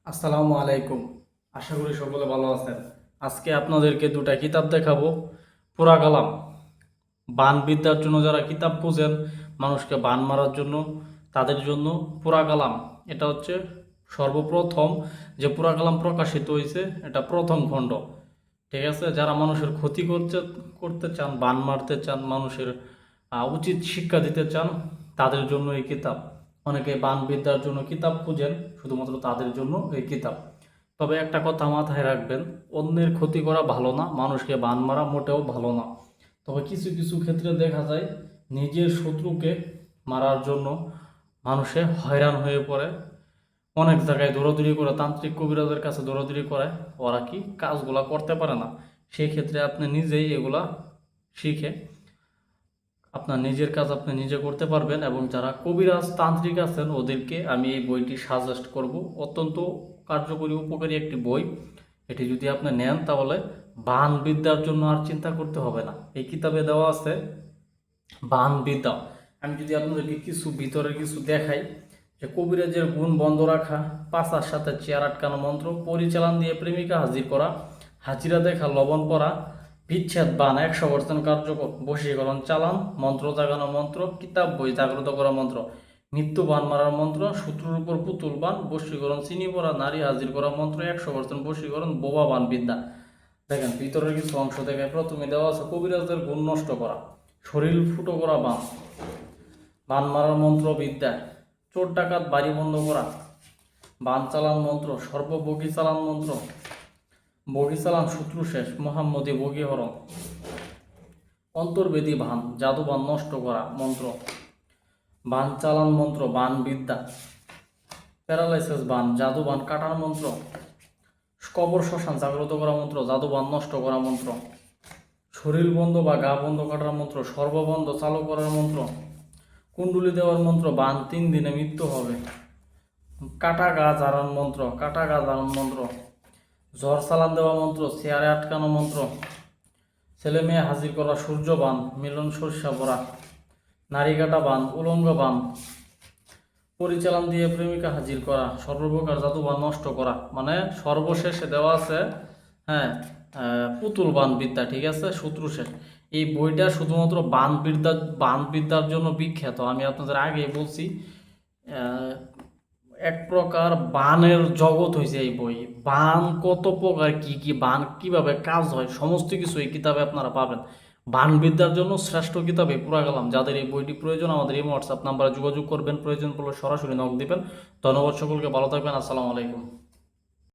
আসসালামু আলাইকুম। আশা করি সকলে ভালো আছেন। আজকে আপনাদেরকে দুটা কিতাব দেখাবো। পুরা কালাম বান বিদ্যার জন্য, যারা কিতাব খুঁজেন মানুষকে বান মারার জন্য, তাদের জন্য পুরা কালাম। এটা হচ্ছে সর্বপ্রথম যে পুরা কালাম প্রকাশিত হয়েছে, এটা প্রথম খণ্ড। ঠিক আছে, যারা মানুষের ক্ষতি করতে করতে চান, বান মারতে চান, মানুষের উচিত শিক্ষা দিতে চান, তাদের জন্য এই কিতাব। অনেকে বান বিদ্যার জন্য কিতাব খুঁজেন, শুধুমাত্র তাদের জন্য এই কিতাব। তবে একটা কথা মাথায় রাখবেন, অন্যের ক্ষতি করা ভালো না, মানুষকে বান মারা মোটেও ভালো না। তবে কিছু কিছু ক্ষেত্রে দেখা যায় নিজের শত্রুকে মারার জন্য মানুষে হয়রান হয়ে পড়ে, অনেক জায়গায় দৌড়াদৌড়ি করে, তান্ত্রিক কবিরাজের কাছে দৌড়াদৌড়ি করে, ওরা কি কাজগুলা করতে পারে না। সেই ক্ষেত্রে আপনি নিজেই এগুলা শিখে আপনার নিজের কাজ আপনি নিজে করতে পারবেন। এবং যারা কবিরাজ তান্ত্রিক আছেন ওদেরকে আমি এই বইটি সাজেস্ট করব। অত্যন্ত কার্যকরী উপকারী একটি বই। এটি যদি আপনি নেন তাহলে বান বিদ্যার জন্য আর চিন্তা করতে হবে না। এই কিতাবে দেওয়া আছে বান বিদ্যা। আমি যদি আপনাদেরকে কিছু ভিতরে কিছু দেখাই, যে কবিরাজের গুণ বন্ধ রাখা, পাশার সাথে চেয়ার আটকানো মন্ত্র, পরিচালন দিয়ে প্রেমিকা হাজির করা, হাজিরা দেখা লবণ পরা, বিচ্ছেদ বান 100% কার্যকর, বশীকরণ চালান, মন্ত্র জাগানো মন্ত্র, কিতাব বই জাগ্রত করা মন্ত্র, মৃত্যু বান মারার মন্ত্র, শত্রুর উপর পুতুল বান, বশীকরণ চিনি পরা, নারী হাজির করা মন্ত্র, 100% বশীকরণ, বোবা বান বিদ্যা। দেখেন ভিতরের কিছু অংশ দেখে প্রথমে দেওয়া আছে কবিরাজদের গুণ নষ্ট করা, শরীর ফুটো করা বান, বান মারার মন্ত্র বিদ্যা, চোর ডাকাত বাড়ি বন্ধ করা, বান চালান মন্ত্র, সর্ববগী চালান মন্ত্র, বগি চালান শত্রু শেষ, মোহাম্মদী বগি হরণ, অন্তর্বেদী বান, জাদু বান নষ্ট করা মন্ত্র, বান চালান মন্ত্র, বান বিদ্যা, প্যারালাইসিস বান, জাদু বান কাটার মন্ত্র, কবর শ্মশান জাগ্রত করা মন্ত্র, জাদু বান নষ্ট করা মন্ত্র, শরীর বন্ধ বা গা বন্ধ কাটার মন্ত্র, সর্ববন্ধ চালু করার মন্ত্র, কুণ্ডুলি দেওয়ার মন্ত্র, বান 3 দিনে মৃত্যু হবে, কাটা গা জারান মন্ত্র, কাটা গা জারান মন্ত্র, ঝড় চালান দেওয়া মন্ত্র, চেয়ারে আটকানো মন্ত্র, ছেলে মেয়ে হাজির করা সূর্য বান, মিলন সর্ষা পরা, নারী কাটা বান, উলঙ্গ বান, পরিচালন দিয়ে প্রেমিকা হাজির করা, সর্বপ্রকার জাদু বান নষ্ট করা। মানে সর্বশেষে দেওয়া আছে হ্যাঁ পুতুল বান বিদ্যা। ঠিক আছে, শত্রু শেষ। এই বইটা শুধুমাত্র বান বিদ্যার জন্য বিখ্যাত। আমি আপনাদের আগেই বলছি, এক প্রকার বানের জগৎ হয়েছে এই বই। বান কত প্রকার, কি কি বান কিভাবে কাজ হয়, সমস্ত কিছু এই কিতাবে আপনারা পাবেন। বান বিদ্যার জন্য শ্রেষ্ঠ কিতাবে পুরা গেলাম। যাদের এই বইটি প্রয়োজন আমাদের এই হোয়াটসঅ্যাপ নাম্বারে যোগাযোগ করবেন, প্রয়োজন পড়লে সরাসরি নক দিবেন। ধন্যবাদ সকলকে, ভালো থাকবেন। আসসালামু আলাইকুম।